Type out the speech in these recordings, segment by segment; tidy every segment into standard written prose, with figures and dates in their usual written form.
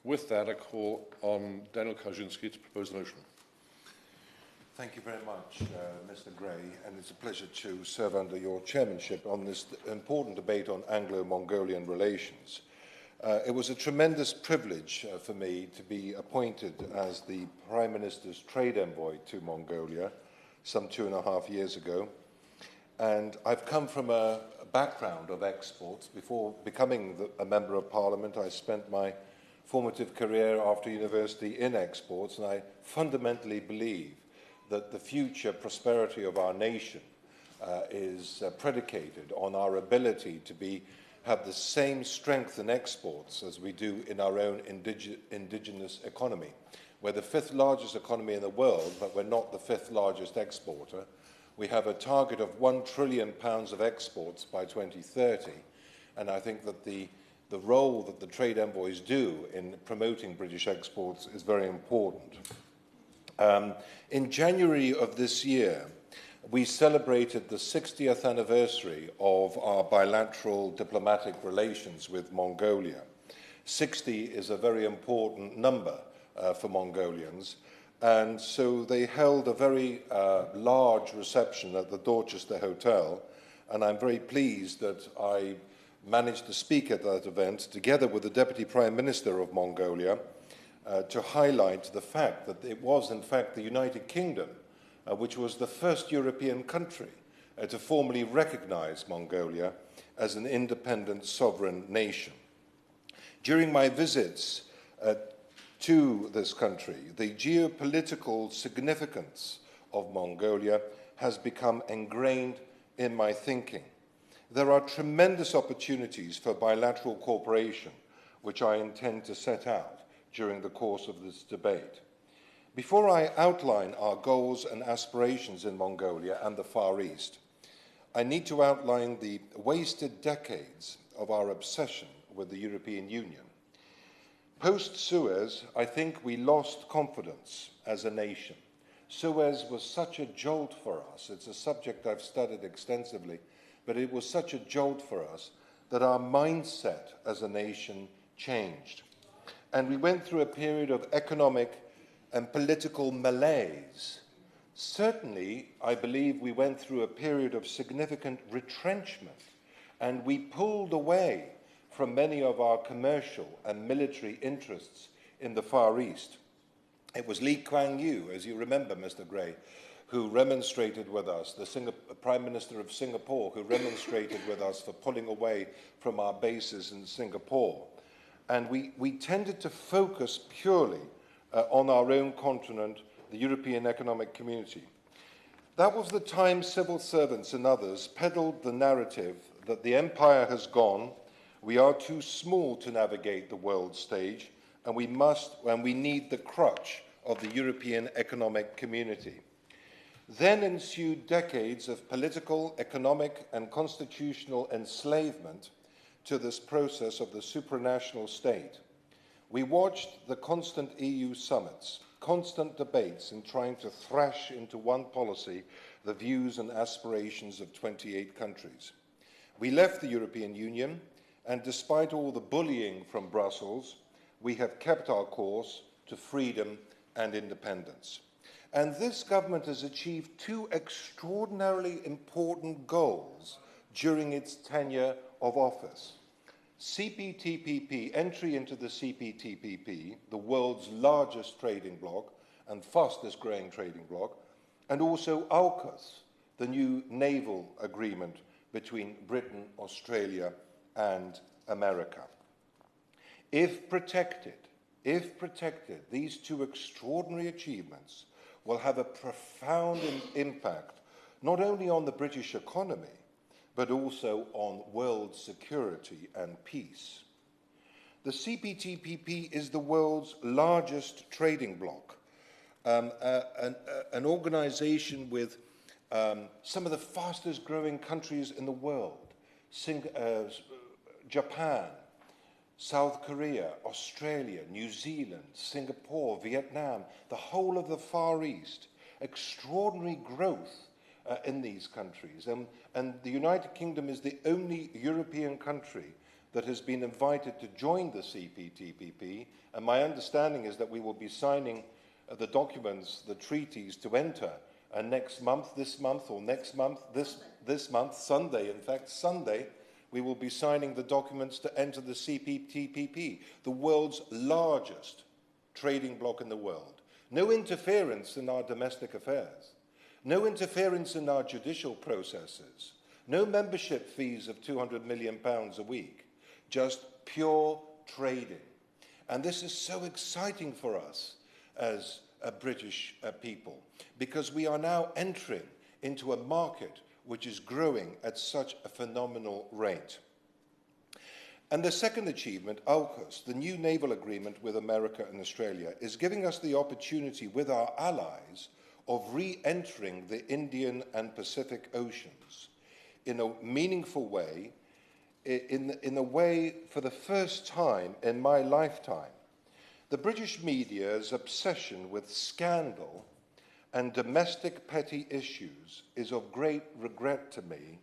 With that, I call on Daniel Kawczynski to propose the motion. Thank you very much, Mr. Gray, and it's a pleasure to serve under your chairmanship on this important debate on Anglo-Mongolian relations. It was a tremendous privilege for me to be appointed as the Prime Minister's trade envoy to Mongolia some 2.5 years ago. And I've come from a background of exports. Before becoming a Member of Parliament, I spent my formative career after university in exports, and I fundamentally believe that the future prosperity of our nation is predicated on our ability to have the same strength in exports as we do in our own indigenous economy. We're the 5th largest economy in the world, but we're not the 5th largest exporter. We have a target of £1 trillion of exports by 2030, and I think that the role that the trade envoys do in promoting British exports is very important. In January of this year, we celebrated the 60th anniversary of our bilateral diplomatic relations with Mongolia. 60 is a very important number for Mongolians, and so they held a very large reception at the Dorchester Hotel, and I'm very pleased that I managed to speak at that event together with the Deputy Prime Minister of Mongolia to highlight the fact that it was in fact the United Kingdom which was the first European country to formally recognize Mongolia as an independent sovereign nation. During my visits to this country, the geopolitical significance of Mongolia has become ingrained in my thinking. There are tremendous opportunities for bilateral cooperation, which I intend to set out during the course of this debate. Before I outline our goals and aspirations in Mongolia and the Far East, I need to outline the wasted decades of our obsession with the European Union. Post-Suez, I think we lost confidence as a nation. Suez was such a jolt for us. It's a subject I've studied extensively, but it was such a jolt for us that our mindset as a nation changed. And we went through a period of economic and political malaise. Certainly, I believe we went through a period of significant retrenchment, and we pulled away from many of our commercial and military interests in the Far East. It was Lee Kuan Yew, as you remember, Mr. Gray, who remonstrated with us, the Prime Minister of Singapore, who remonstrated with us for pulling away from our bases in Singapore. And we tended to focus purely on our own continent, the European Economic Community. That was the time civil servants and others peddled the narrative that the empire has gone, we are too small to navigate the world stage, and we need the crutch of the European Economic Community. Then ensued decades of political, economic, and constitutional enslavement to this process of the supranational state. We watched the constant EU summits, constant debates in trying to thrash into one policy the views and aspirations of 28 countries. We left the European Union, and despite all the bullying from Brussels, we have kept our course to freedom and independence. And this government has achieved 2 extraordinarily important goals during its tenure of office. CPTPP, entry into the CPTPP, the world's largest trading bloc and fastest growing trading bloc, and also AUKUS, the new naval agreement between Britain, Australia, and America. If protected, these 2 extraordinary achievements will have a profound impact not only on the British economy, but also on world security and peace. The CPTPP is the world's largest trading bloc, an organization with some of the fastest growing countries in the world, Japan, South Korea, Australia, New Zealand, Singapore, Vietnam, the whole of the Far East, extraordinary growth in these countries. And the United Kingdom is the only European country that has been invited to join the CPTPP, and my understanding is that we will be signing the documents, the treaties to enter next month, this month, or next month, this month, Sunday, in fact, Sunday, we will be signing the documents to enter the CPTPP, the world's largest trading bloc in the world. No interference in our domestic affairs, no interference in our judicial processes, no membership fees of £200 million a week, just pure trading. And this is so exciting for us as a British people, because we are now entering into a market which is growing at such a phenomenal rate. And the second achievement, AUKUS, the new naval agreement with America and Australia, is giving us the opportunity with our allies of re-entering the Indian and Pacific Oceans in a meaningful way, in a way for the first time in my lifetime. The British media's obsession with scandal and domestic petty issues is of great regret to me,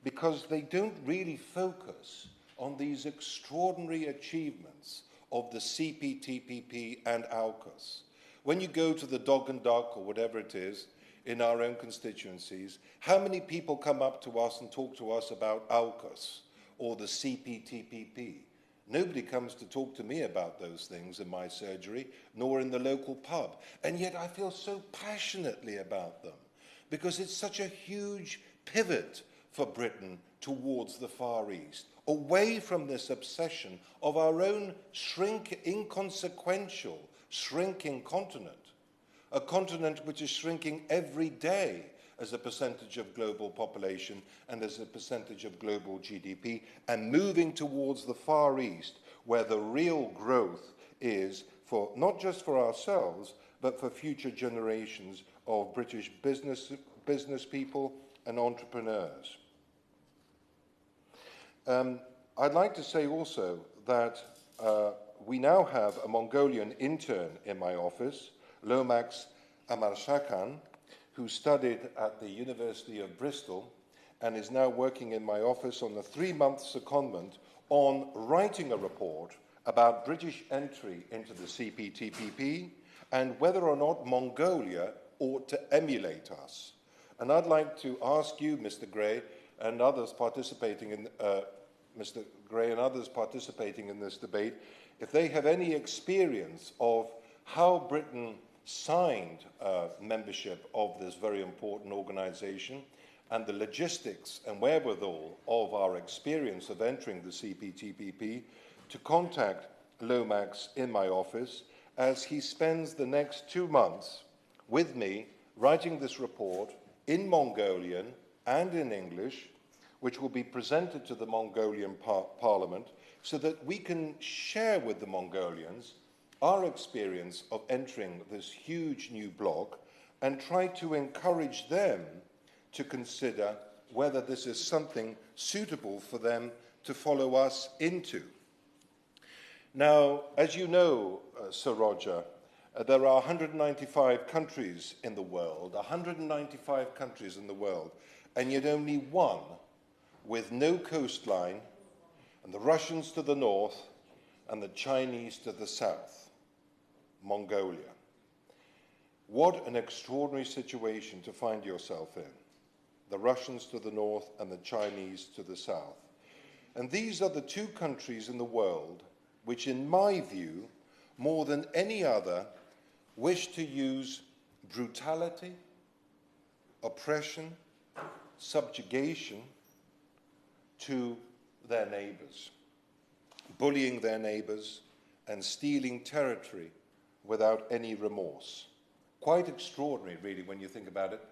because they don't really focus on these extraordinary achievements of the CPTPP and AUKUS. When you go to the Dog and Duck or whatever it is in our own constituencies, how many people come up to us and talk to us about AUKUS or the CPTPP? Nobody comes to talk to me about those things in my surgery, nor in the local pub. And yet I feel so passionately about them, because it's such a huge pivot for Britain towards the Far East, away from this obsession of our own inconsequential, shrinking continent, a continent which is shrinking every day as a percentage of global population and as a percentage of global GDP, and moving towards the Far East, where the real growth is for not just for ourselves, but for future generations of British business people and entrepreneurs. I'd like to say also that we now have a Mongolian intern in my office, Lomax Amarshakan, who studied at the University of Bristol and is now working in my office on a 3-month secondment on writing a report about British entry into the CPTPP and whether or not Mongolia ought to emulate us. And I'd like to ask you, Mr. Gray, and others participating in this debate, if they have any experience of how Britain signed membership of this very important organization, and the logistics and wherewithal of our experience of entering the CPTPP, to contact Lomax in my office, as he spends the next 2 months with me writing this report in Mongolian and in English, which will be presented to the Mongolian Parliament, so that we can share with the Mongolians our experience of entering this huge new bloc and try to encourage them to consider whether this is something suitable for them to follow us into. Now, as you know, Sir Roger, there are 195 countries in the world, 195 countries in the world, and yet only one with no coastline, and the Russians to the north and the Chinese to the south. Mongolia. What an extraordinary situation to find yourself in. The Russians to the north and the Chinese to the south. And these are the two countries in the world which, in my view, more than any other, wish to use brutality, oppression, subjugation to their neighbors, bullying their neighbors and stealing territory without any remorse. Quite extraordinary, really, when you think about it,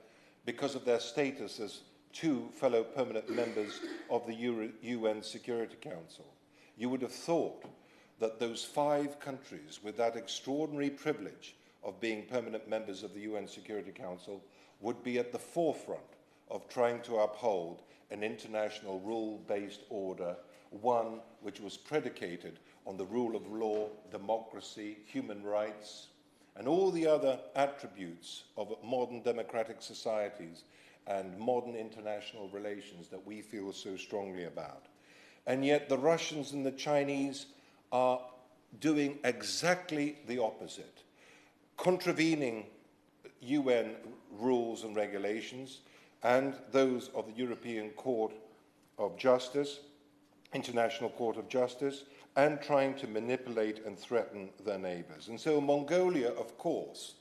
because of their status as two fellow permanent members of the UN Security Council. You would have thought that those 5 countries with that extraordinary privilege of being permanent members of the UN Security Council would be at the forefront of trying to uphold an international rule-based order, one which was predicated on the rule of law, democracy, human rights, and all the other attributes of modern democratic societies and modern international relations that we feel so strongly about. and yet the Russians and the Chinese are doing exactly the opposite, contravening UN rules and regulations and those of the European Court of Justice, International Court of Justice, and trying to manipulate and threaten their neighbors. And so Mongolia, of course,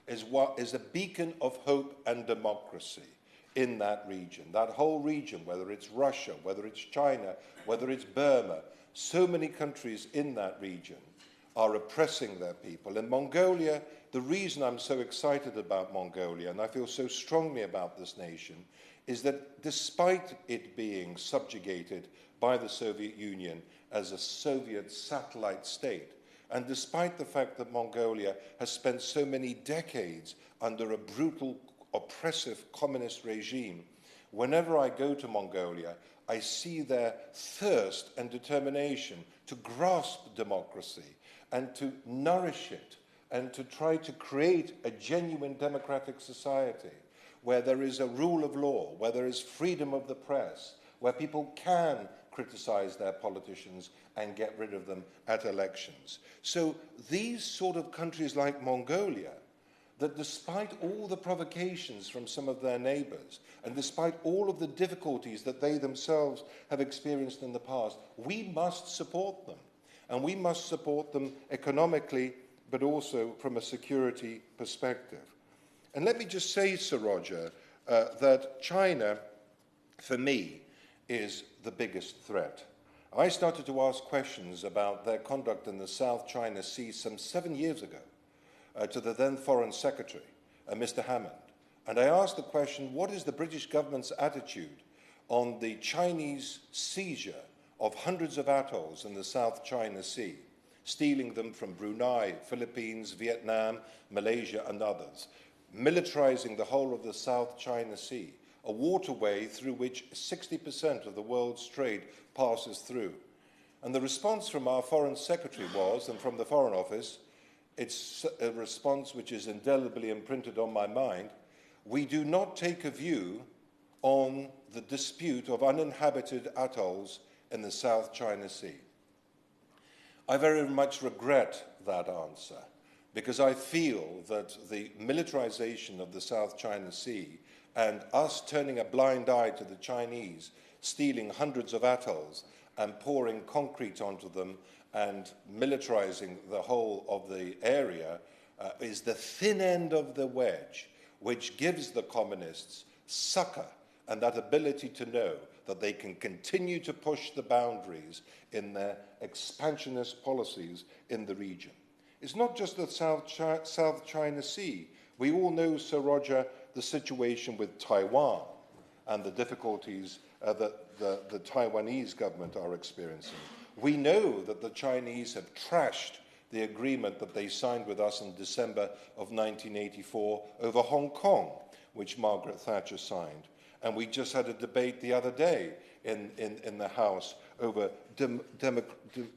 is a beacon of hope and democracy in that region. That whole region, whether it's Russia, whether it's China, whether it's Burma, so many countries in that region are oppressing their people. And Mongolia, the reason I'm so excited about Mongolia, and I feel so strongly about this nation, is that despite it being subjugated by the Soviet Union as a Soviet satellite state, and despite the fact that Mongolia has spent so many decades under a brutal, oppressive communist regime, whenever I go to Mongolia, I see their thirst and determination to grasp democracy and to nourish it and to try to create a genuine democratic society where there is a rule of law, where there is freedom of the press, where people can criticize their politicians and get rid of them at elections. So these sort of countries like Mongolia, that despite all the provocations from some of their neighbors, and despite all of the difficulties that they themselves have experienced in the past, we must support them. And we must support them economically, but also from a security perspective. And let me just say, Sir Roger, that China, for me, is the biggest threat. I started to ask questions about their conduct in the South China Sea some 7 years ago to the then Foreign Secretary, Mr. Hammond. And I asked the question, what is the British government's attitude on the Chinese seizure of hundreds of atolls in the South China Sea, stealing them from Brunei, Philippines, Vietnam, Malaysia, and others, militarizing the whole of the South China Sea, a waterway through which 60% of the world's trade passes through. And the response from our Foreign Secretary was, and from the Foreign Office, it's a response which is indelibly imprinted on my mind, we do not take a view on the dispute of uninhabited atolls in the South China Sea. I very much regret that answer, because I feel that the militarization of the South China Sea and us turning a blind eye to the Chinese stealing hundreds of atolls and pouring concrete onto them and militarizing the whole of the area is the thin end of the wedge, which gives the communists succor and that ability to know that they can continue to push the boundaries in their expansionist policies in the region. It's not just the South China Sea. We all know, Sir Roger, the situation with Taiwan and the difficulties that the Taiwanese government are experiencing. We know that the Chinese have trashed the agreement that they signed with us in December of 1984 over Hong Kong, which Margaret Thatcher signed. And we just had a debate the other day in the House over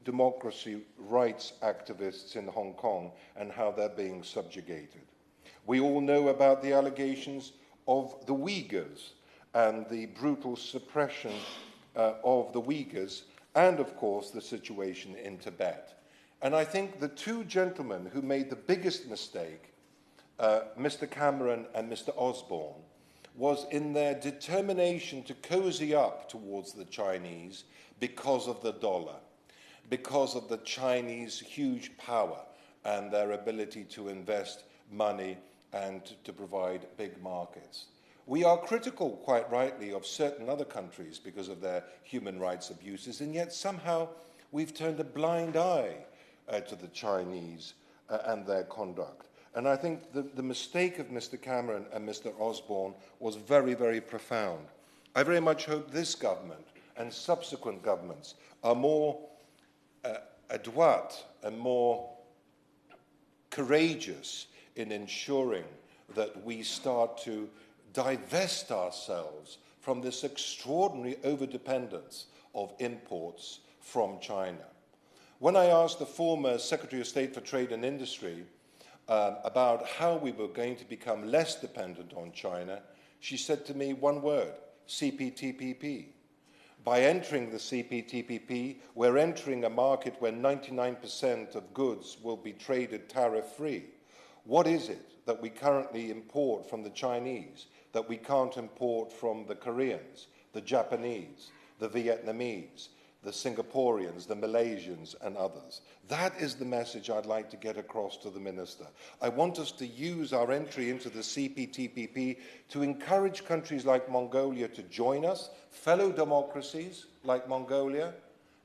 democracy rights activists in Hong Kong and how they're being subjugated. We all know about the allegations of the Uyghurs and the brutal suppression of the Uyghurs, and of course the situation in Tibet. And I think the two gentlemen who made the biggest mistake, Mr. Cameron and Mr. Osborne, was in their determination to cozy up towards the Chinese because of the dollar, because of the Chinese huge power and their ability to invest money and to provide big markets. We are critical, quite rightly, of certain other countries because of their human rights abuses, and yet somehow we've turned a blind eye to the Chinese and their conduct. And I think the mistake of Mr. Cameron and Mr. Osborne was very, very profound. I very much hope this government and subsequent governments are more adroit and more courageous in ensuring that we start to divest ourselves from this extraordinary overdependence of imports from China. When I asked the former Secretary of State for Trade and Industry about how we were going to become less dependent on China, she said to me one word, CPTPP. By entering the CPTPP, we're entering a market where 99% of goods will be traded tariff-free. What is it that we currently import from the Chinese that we can't import from the Koreans, the Japanese, the Vietnamese, the Singaporeans, the Malaysians, and others? That is the message I'd like to get across to the Minister. I want us to use our entry into the CPTPP to encourage countries like Mongolia to join us, fellow democracies like Mongolia,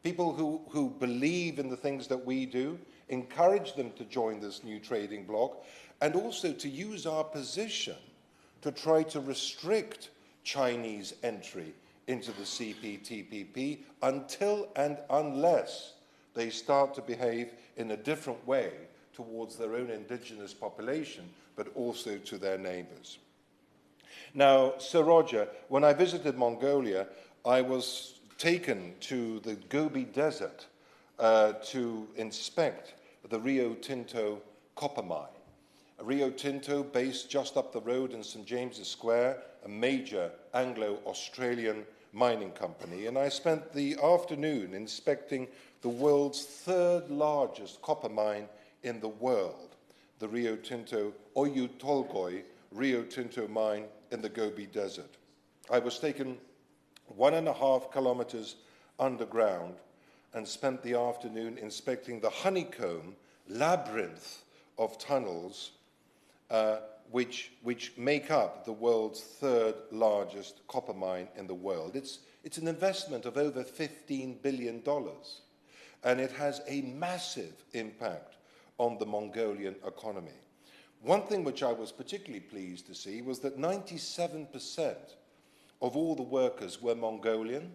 people who believe in the things that we do, encourage them to join this new trading bloc, and also to use our position to try to restrict Chinese entry into the CPTPP until and unless they start to behave in a different way towards their own indigenous population, but also to their neighbours. Now, Sir Roger, when I visited Mongolia, I was taken to the Gobi Desert to inspect the Rio Tinto copper mine. Rio Tinto, based just up the road in St. James's Square, a major Anglo-Australian mining company, and I spent the afternoon inspecting the world's third largest copper mine in the world, the Rio Tinto Oyu Tolgoi Rio Tinto mine in the Gobi Desert. I was taken 1.5 kilometers underground and spent the afternoon inspecting the honeycomb labyrinth of tunnels which make up the world's third largest copper mine in the world. It's an investment of over $15 billion, and it has a massive impact on the Mongolian economy. One thing which I was particularly pleased to see was that 97% of all the workers were Mongolian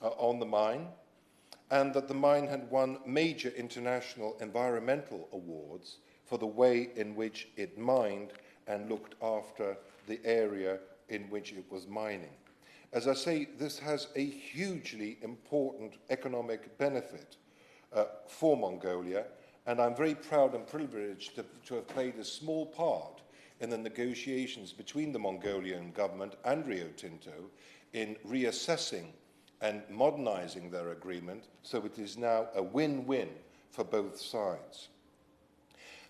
on the mine, and that the mine had won major international environmental awards for the way in which it mined and looked after the area in which it was mining. As I say, this has a hugely important economic benefit for Mongolia, and I'm very proud and privileged to have played a small part in the negotiations between the Mongolian government and Rio Tinto in reassessing and modernizing their agreement, so it is now a win-win for both sides.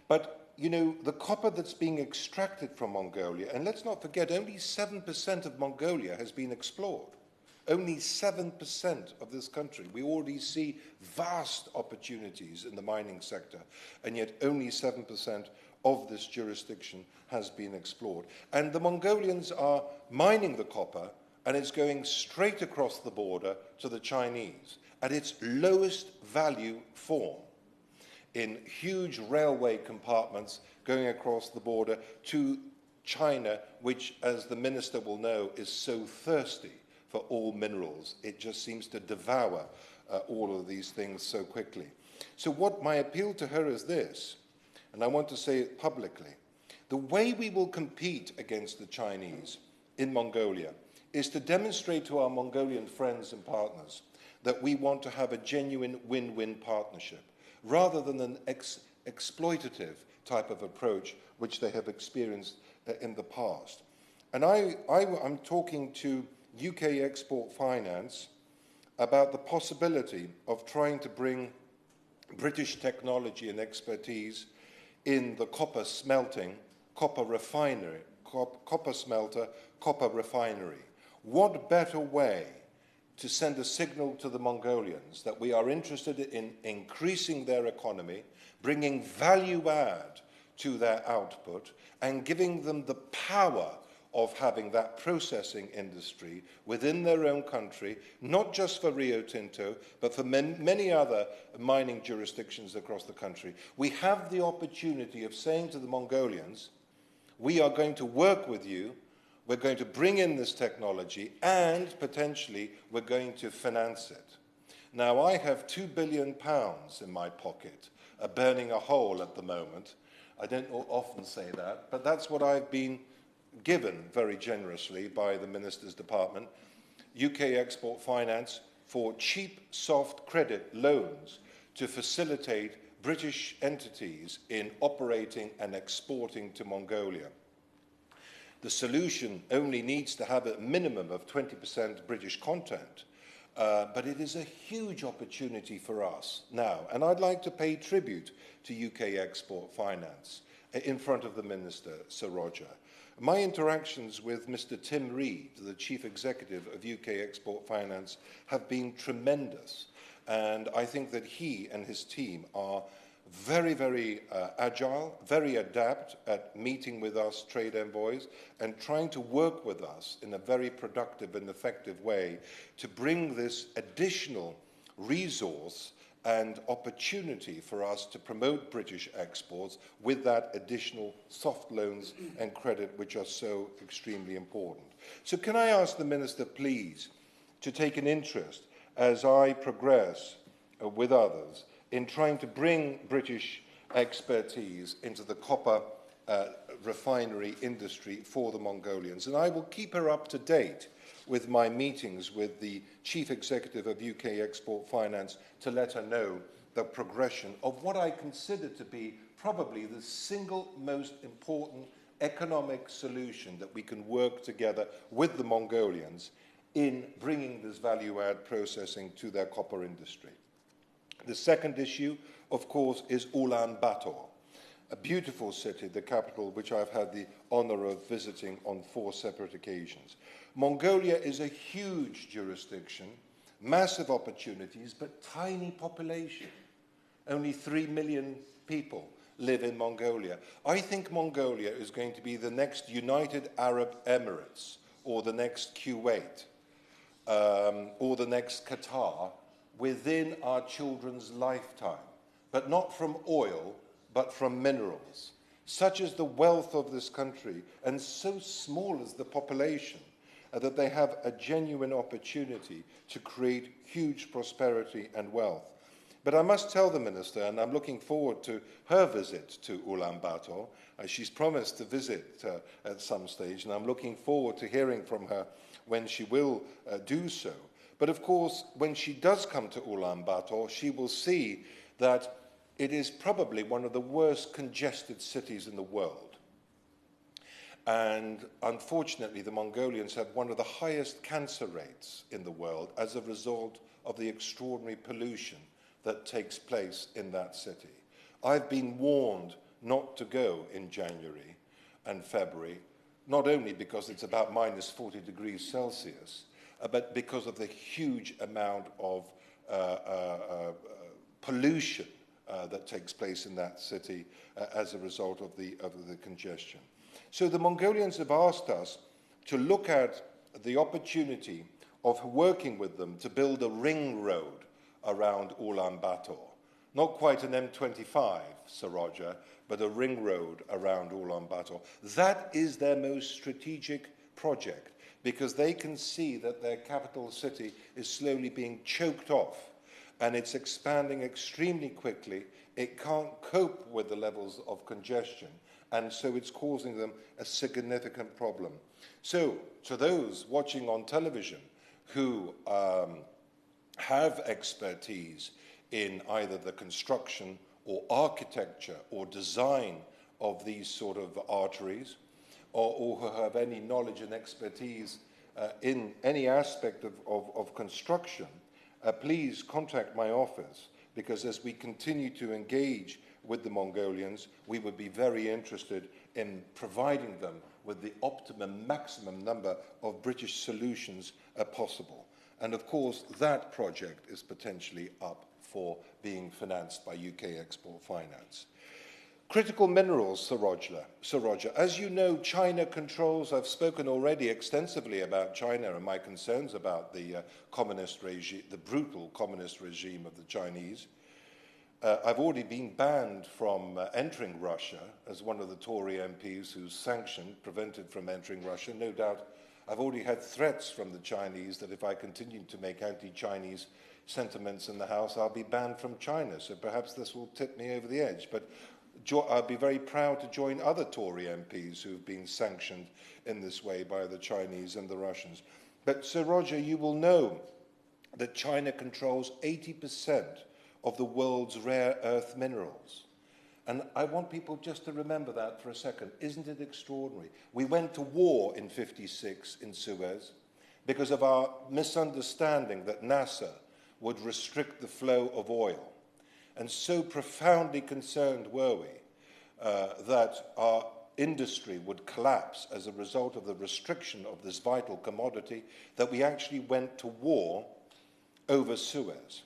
But, you know, the copper that's being extracted from Mongolia, and let's not forget, only 7% of Mongolia has been explored. Only 7% of this country. We already see vast opportunities in the mining sector, and yet only 7% of this jurisdiction has been explored. And the Mongolians are mining the copper, and it's going straight across the border to the Chinese at its lowest value form, in huge railway compartments going across the border to China, which, as the Minister will know, is so thirsty for all minerals. It just seems to devour all of these things so quickly. So what my appeal to her is this, and I want to say it publicly: the way we will compete against the Chinese in Mongolia is to demonstrate to our Mongolian friends and partners that we want to have a genuine win-win partnership, rather than an exploitative type of approach which they have experienced in the past. And I'm talking to UK Export Finance about the possibility of trying to bring British technology and expertise in the copper smelting, copper refinery, copper smelter, copper refinery. What better way to send a signal to the Mongolians that we are interested in increasing their economy, bringing value add to their output, and giving them the power of having that processing industry within their own country, not just for Rio Tinto, but for many other mining jurisdictions across the country. We have the opportunity of saying to the Mongolians, we are going to work with you, we're going to bring in this technology, and potentially we're going to finance it. Now, I have £2 billion in my pocket, burning a hole at the moment. I don't often say that, but that's what I've been given very generously by the Minister's Department, UK Export Finance, for cheap soft credit loans to facilitate British entities in operating and exporting to Mongolia. The solution only needs to have a minimum of 20% British content, but it is a huge opportunity for us now. And I'd like to pay tribute to UK Export Finance in front of the Minister, Sir Roger. My interactions with Mr. Tim Reed, the Chief Executive of UK Export Finance, have been tremendous. And I think that he and his team are very, very agile, very adept at meeting with us trade envoys and trying to work with us in a very productive and effective way to bring this additional resource and opportunity for us to promote British exports with that additional soft loans and credit, which are so extremely important. So can I ask the Minister, please, to take an interest as I progress with others in trying to bring British expertise into the copper refinery industry for the Mongolians. And I will keep her up to date with my meetings with the Chief Executive of UK Export Finance to let her know the progression of what I consider to be probably the single most important economic solution that we can work together with the Mongolians in bringing this value-add processing to their copper industry. The second issue, of course, is Ulaanbaatar, a beautiful city, the capital, which I've had the honor of visiting on 4 separate occasions. Mongolia is a huge jurisdiction, massive opportunities, but tiny population. Only 3 million people live in Mongolia. I think Mongolia is going to be the next United Arab Emirates, or the next Kuwait, or the next Qatar, within our children's lifetime, but not from oil, but from minerals. Such is the wealth of this country, and so small is the population, that they have a genuine opportunity to create huge prosperity and wealth. But I must tell the Minister, and I'm looking forward to her visit to Ulaanbaatar. She's promised to visit at some stage, and I'm looking forward to hearing from her when she will do so. But of course, when she does come to Ulaanbaatar, she will see that it is probably one of the worst congested cities in the world. And unfortunately, the Mongolians have one of the highest cancer rates in the world as a result of the extraordinary pollution that takes place in that city. I've been warned not to go in January and February, not only because it's about minus 40 degrees Celsius, but because of the huge amount of pollution that takes place in that city as a result of the congestion. So the Mongolians have asked us to look at the opportunity of working with them to build a ring road around Ulaanbaatar. Not quite an M25, Sir Roger, but a ring road around Ulaanbaatar. That is their most strategic project, because they can see that their capital city is slowly being choked off, and it's expanding extremely quickly. It can't cope with the levels of congestion, and so it's causing them a significant problem. So, to those watching on television who have expertise in either the construction or architecture or design of these sort of arteries, or who have any knowledge and expertise in any aspect of construction, please contact my office, because as we continue to engage with the Mongolians, we would be very interested in providing them with the optimum, maximum number of British solutions possible. And of course, that project is potentially up for being financed by UK Export Finance. Critical minerals, Sir Roger. As you know, China controls, I've spoken already extensively about China and my concerns about the communist regime, the brutal communist regime of the Chinese. I've already been banned from entering Russia as one of the Tory MPs who's sanctioned, prevented from entering Russia. No doubt I've already had threats from the Chinese that if I continue to make anti-Chinese sentiments in the House, I'll be banned from China. So perhaps this will tip me over the edge. But I'd be very proud to join other Tory MPs who've been sanctioned in this way by the Chinese and the Russians. But Sir Roger, you will know that China controls 80% of the world's rare earth minerals. And I want people just to remember that for a second. Isn't it extraordinary? We went to war in '56 in Suez because of our misunderstanding that NASA would restrict the flow of oil. And so profoundly concerned were we that our industry would collapse as a result of the restriction of this vital commodity that we actually went to war over Suez.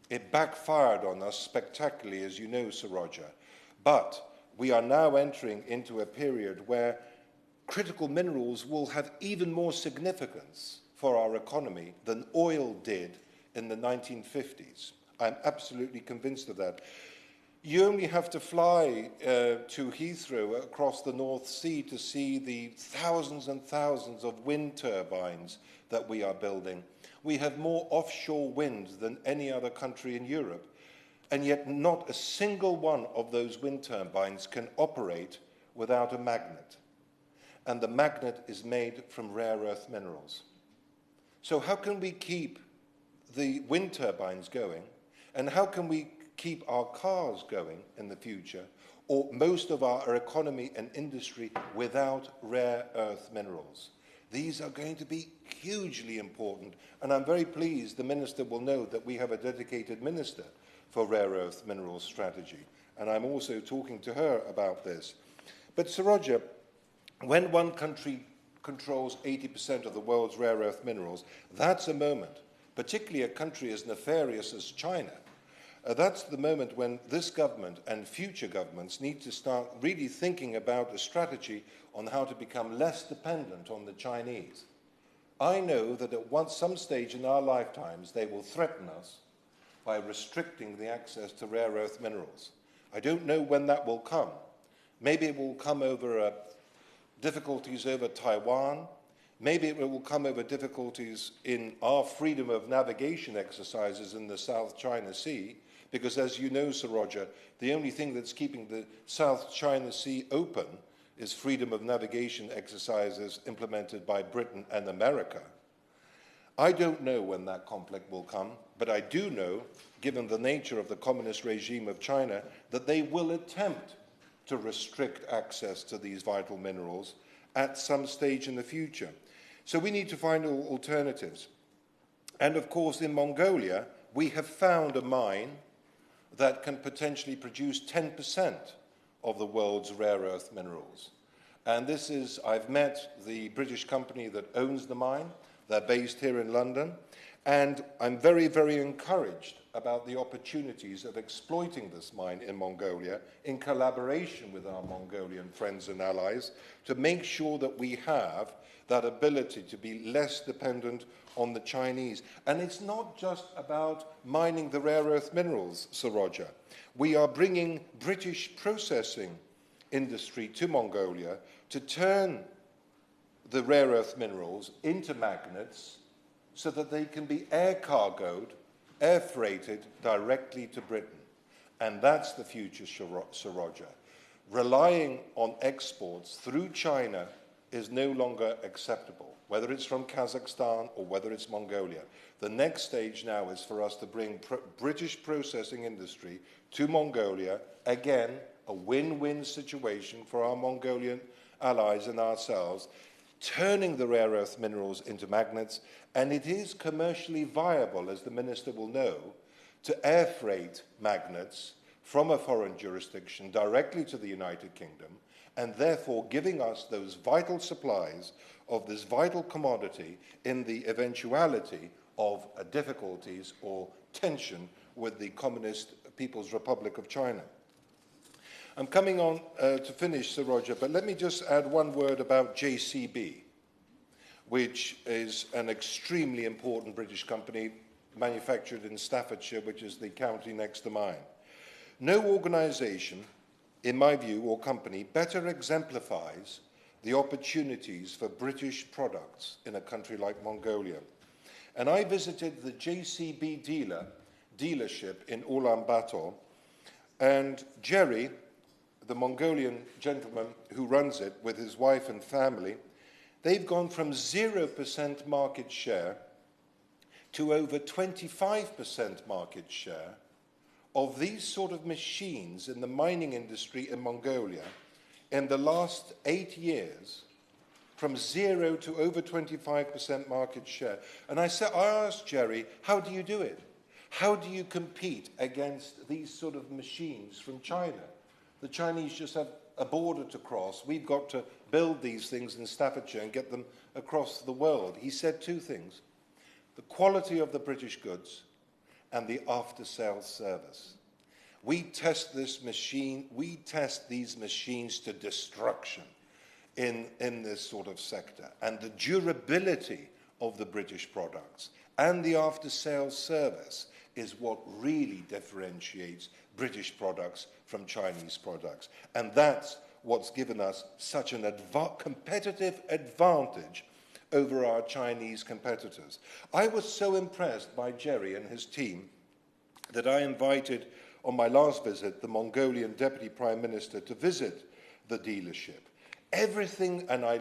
It backfired on us spectacularly, as you know, Sir Roger. But we are now entering into a period where critical minerals will have even more significance for our economy than oil did in the 1950s. I'm absolutely convinced of that. You only have to fly to Heathrow across the North Sea to see the thousands and thousands of wind turbines that we are building. We have more offshore wind than any other country in Europe, and yet not a single one of those wind turbines can operate without a magnet. And the magnet is made from rare earth minerals. So how can we keep the wind turbines going, and how can we keep our cars going in the future, or most of our economy and industry, without rare earth minerals? These are going to be hugely important, and I'm very pleased the Minister will know that we have a dedicated Minister for rare earth minerals strategy, and I'm also talking to her about this. But Sir Roger, when one country controls 80% of the world's rare earth minerals, that's a moment, particularly a country as nefarious as China. That's the moment when this government and future governments need to start really thinking about a strategy on how to become less dependent on the Chinese. I know that at some stage in our lifetimes they will threaten us by restricting the access to rare earth minerals. I don't know when that will come. Maybe it will come over difficulties over Taiwan. Maybe it will come over difficulties in our freedom of navigation exercises in the South China Sea, because as you know, Sir Roger, the only thing that's keeping the South China Sea open is freedom of navigation exercises implemented by Britain and America. I don't know when that conflict will come, but I do know, given the nature of the communist regime of China, that they will attempt to restrict access to these vital minerals at some stage in the future. So we need to find alternatives. And of course, in Mongolia, we have found a mine that can potentially produce 10% of the world's rare earth minerals. And this is, I've met the British company that owns the mine. They're based here in London. And I'm very, very encouraged about the opportunities of exploiting this mine in Mongolia in collaboration with our Mongolian friends and allies to make sure that we have that ability to be less dependent on the Chinese. And it's not just about mining the rare earth minerals, Sir Roger. We are bringing British processing industry to Mongolia to turn the rare earth minerals into magnets so that they can be air cargoed, air freighted directly to Britain. And that's the future, Sir Roger. Relying on exports through China is no longer acceptable, whether it's from Kazakhstan or whether it's Mongolia. The next stage now is for us to bring British processing industry to Mongolia, again, a win-win situation for our Mongolian allies and ourselves, turning the rare earth minerals into magnets, and it is commercially viable, as the Minister will know, to air freight magnets from a foreign jurisdiction directly to the United Kingdom, and therefore giving us those vital supplies of this vital commodity in the eventuality of difficulties or tension with the Communist People's Republic of China. I'm coming on to finish, Sir Roger, but let me just add one word about JCB, which is an extremely important British company manufactured in Staffordshire, which is the county next to mine. No organisation, in my view, or company, better exemplifies the opportunities for British products in a country like Mongolia. And I visited the JCB dealership in Ulaanbaatar, and Jerry, the Mongolian gentleman who runs it with his wife and family, they've gone from 0% market share to over 25% market share of these sort of machines in the mining industry in Mongolia in the last 8 years, from 0 to over 25% market share. And I asked Jerry, how do you do it? How do you compete against these sort of machines from China? The Chinese just have a border to cross. We've got to build these things in Staffordshire and get them across the world. He said two things: the quality of the British goods and the after-sales service. We test these machines to destruction in this sort of sector. And the durability of the British products and the after-sales service is what really differentiates British products from Chinese products. And that's what's given us such an competitive advantage over our Chinese competitors. I was so impressed by Jerry and his team that I invited, on my last visit, the Mongolian Deputy Prime Minister to visit the dealership. Everything, and I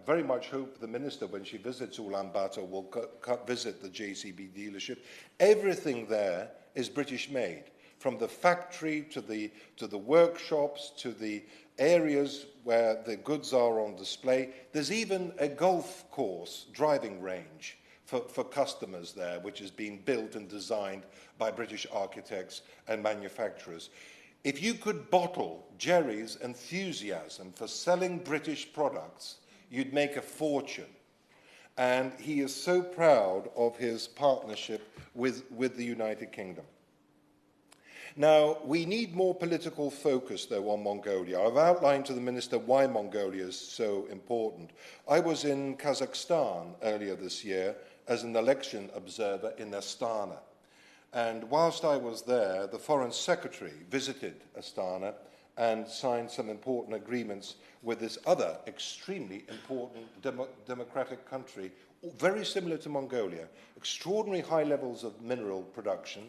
very much hope the Minister, when she visits Ulaanbaatar, will visit the JCB dealership. Everything there is British made, from the factory to the workshops to the areas where the goods are on display. There's even a golf course driving range for customers there, which is being built and designed by British architects and manufacturers. If you could bottle Jerry's enthusiasm for selling British products, you'd make a fortune. And he is so proud of his partnership with the United Kingdom. Now, we need more political focus, though, on Mongolia. I've outlined to the Minister why Mongolia is so important. I was in Kazakhstan earlier this year as an election observer in Astana. And whilst I was there, the Foreign Secretary visited Astana and signed some important agreements with this other extremely important democratic country, very similar to Mongolia, extraordinary high levels of mineral production,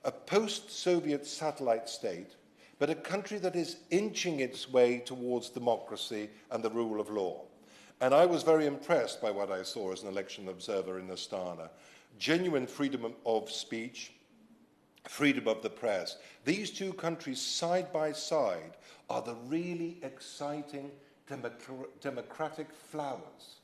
a post-Soviet satellite state, but a country that is inching its way towards democracy and the rule of law. And I was very impressed by what I saw as an election observer in Astana. Genuine freedom of speech, freedom of the press. These two countries side by side are the really exciting democratic flowers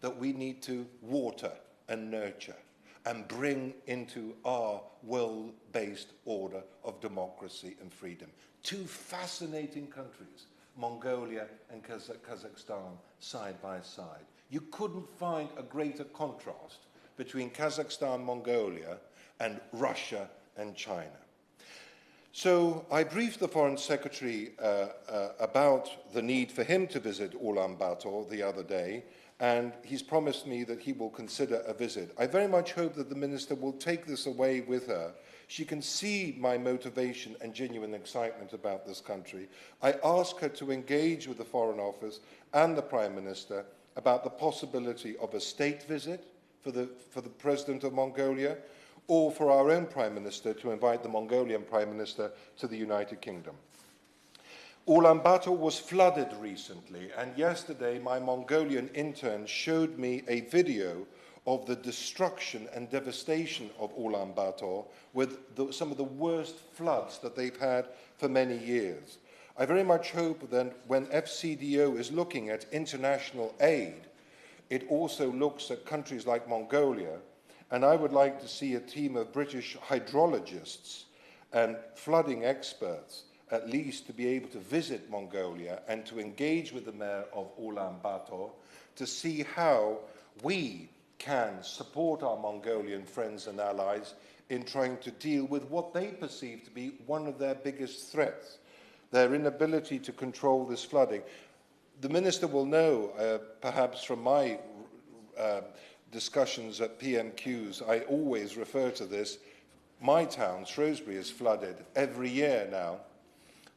that we need to water and nurture and bring into our world-based order of democracy and freedom. Two fascinating countries, Mongolia and Kazakhstan, side by side. You couldn't find a greater contrast between Kazakhstan, Mongolia, and Russia and China. So I briefed the Foreign Secretary about the need for him to visit Ulaanbaatar the other day, and he's promised me that he will consider a visit. I very much hope that the Minister will take this away with her. She can see my motivation and genuine excitement about this country. I ask her to engage with the Foreign Office and the Prime Minister about the possibility of a state visit for the President of Mongolia, or for our own Prime Minister to invite the Mongolian Prime Minister to the United Kingdom. Ulaanbaatar was flooded recently, and yesterday my Mongolian intern showed me a video of the destruction and devastation of Ulaanbaatar with some of the worst floods that they've had for many years. I very much hope that when FCDO is looking at international aid, it also looks at countries like Mongolia, and I would like to see a team of British hydrologists and flooding experts at least to be able to visit Mongolia and to engage with the mayor of Ulaanbaatar to see how we can support our Mongolian friends and allies in trying to deal with what they perceive to be one of their biggest threats, their inability to control this flooding. The Minister will know, perhaps from my discussions at PMQs, I always refer to this. My town, Shrewsbury, is flooded every year now.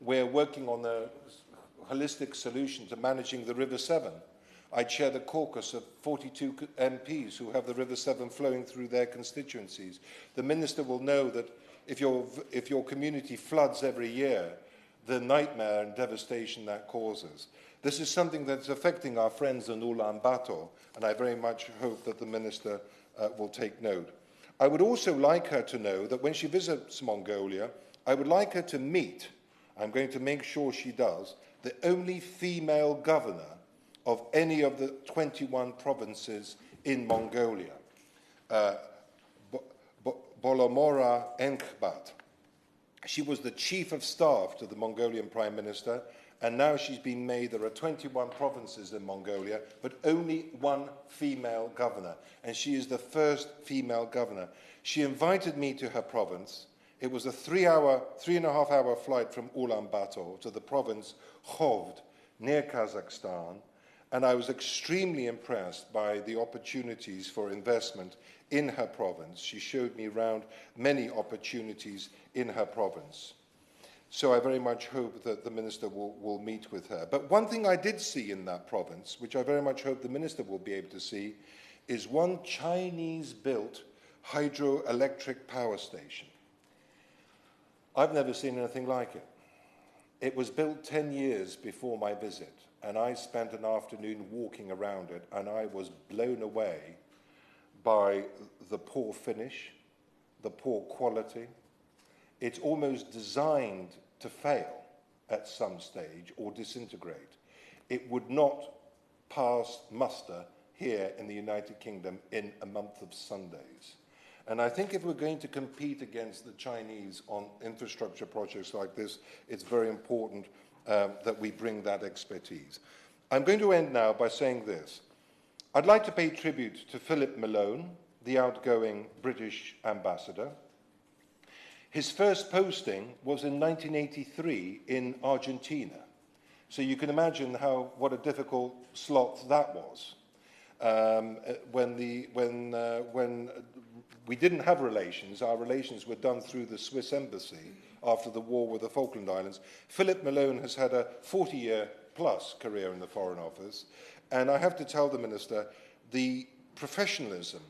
We're working on a holistic solution to managing the River Severn. I chair the caucus of 42 MPs who have the River Severn flowing through their constituencies. The Minister will know that if your community floods every year, the nightmare and devastation that causes. This is something that's affecting our friends in Ulaanbaatar, and I very much hope that the Minister will take note. I would also like her to know that when she visits Mongolia, I would like her to meet, I'm going to make sure she does, the only female governor of any of the 21 provinces in Mongolia. Bolomora Enkhbat. She was the chief of staff to the Mongolian Prime Minister, and now she's been made, there are 21 provinces in Mongolia, but only one female governor, and she is the first female governor. She invited me to her province. It was a 3.5-hour flight from Ulaanbaatar to the province Khovd, near Kazakhstan, and I was extremely impressed by the opportunities for investment in her province. She showed me around many opportunities in her province. So I very much hope that the Minister will meet with her. But one thing I did see in that province, which I very much hope the Minister will be able to see, is one Chinese-built hydroelectric power station. I've never seen anything like it. It was built 10 years before my visit, and I spent an afternoon walking around it, and I was blown away by the poor finish, the poor quality. It's almost designed to fail at some stage or disintegrate. It would not pass muster here in the United Kingdom in a month of Sundays. And I think if we're going to compete against the Chinese on infrastructure projects like this, it's very important that we bring that expertise. I'm going to end now by saying this. I'd like to pay tribute to Philip Malone, the outgoing British ambassador. His first posting was in 1983 in Argentina. So you can imagine what a difficult slot that was. When we didn't have relations, our relations were done through the Swiss embassy after the war with the Falkland Islands. Philip Malone has had a 40-year-plus career in the Foreign Office, and I have to tell the Minister, the professionalism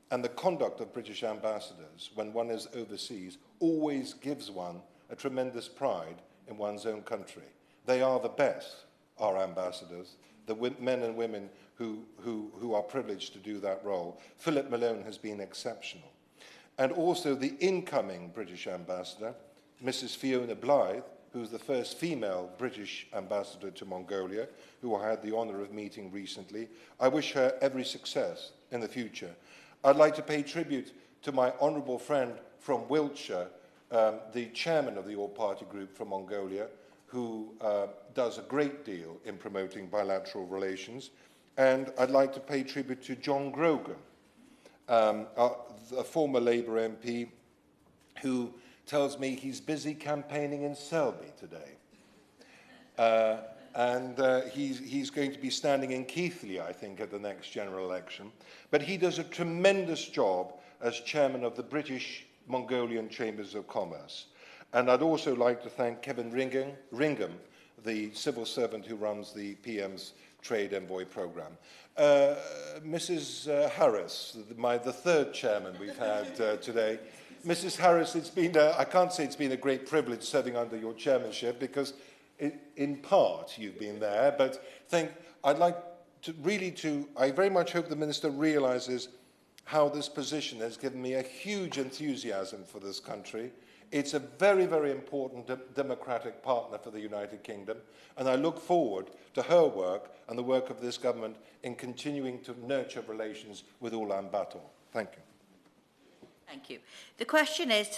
and the conduct of British ambassadors when one is overseas always gives one a tremendous pride in one's own country. They are the best, our ambassadors, the men and women who are privileged to do that role. Philip Malone has been exceptional. And also the incoming British ambassador, Mrs. Fiona Blythe, who's the first female British ambassador to Mongolia, who I had the honour of meeting recently. I wish her every success in the future. I'd like to pay tribute to my honourable friend from Wiltshire, the chairman of the all-party group from Mongolia, who does a great deal in promoting bilateral relations. And I'd like to pay tribute to John Grogan, a former Labour MP, who tells me he's busy campaigning in Selby today. He's going to be standing in Keighley, I think, at the next general election. But he does a tremendous job as chairman of the British Mongolian Chambers of Commerce. And I'd also like to thank Kevin Ringham, the civil servant who runs the PM's Trade Envoy Programme. Mrs. Harris, the third chairman we've had today. Mrs. Harris, I can't say it's been a great privilege serving under your chairmanship because in part you've been there, but I very much hope the Minister realises how this position has given me a huge enthusiasm for this country. It's a very, very important democratic partner for the United Kingdom, and I look forward to her work and the work of this government in continuing to nurture relations with Ulaanbaatar. Thank you. Thank you. The question is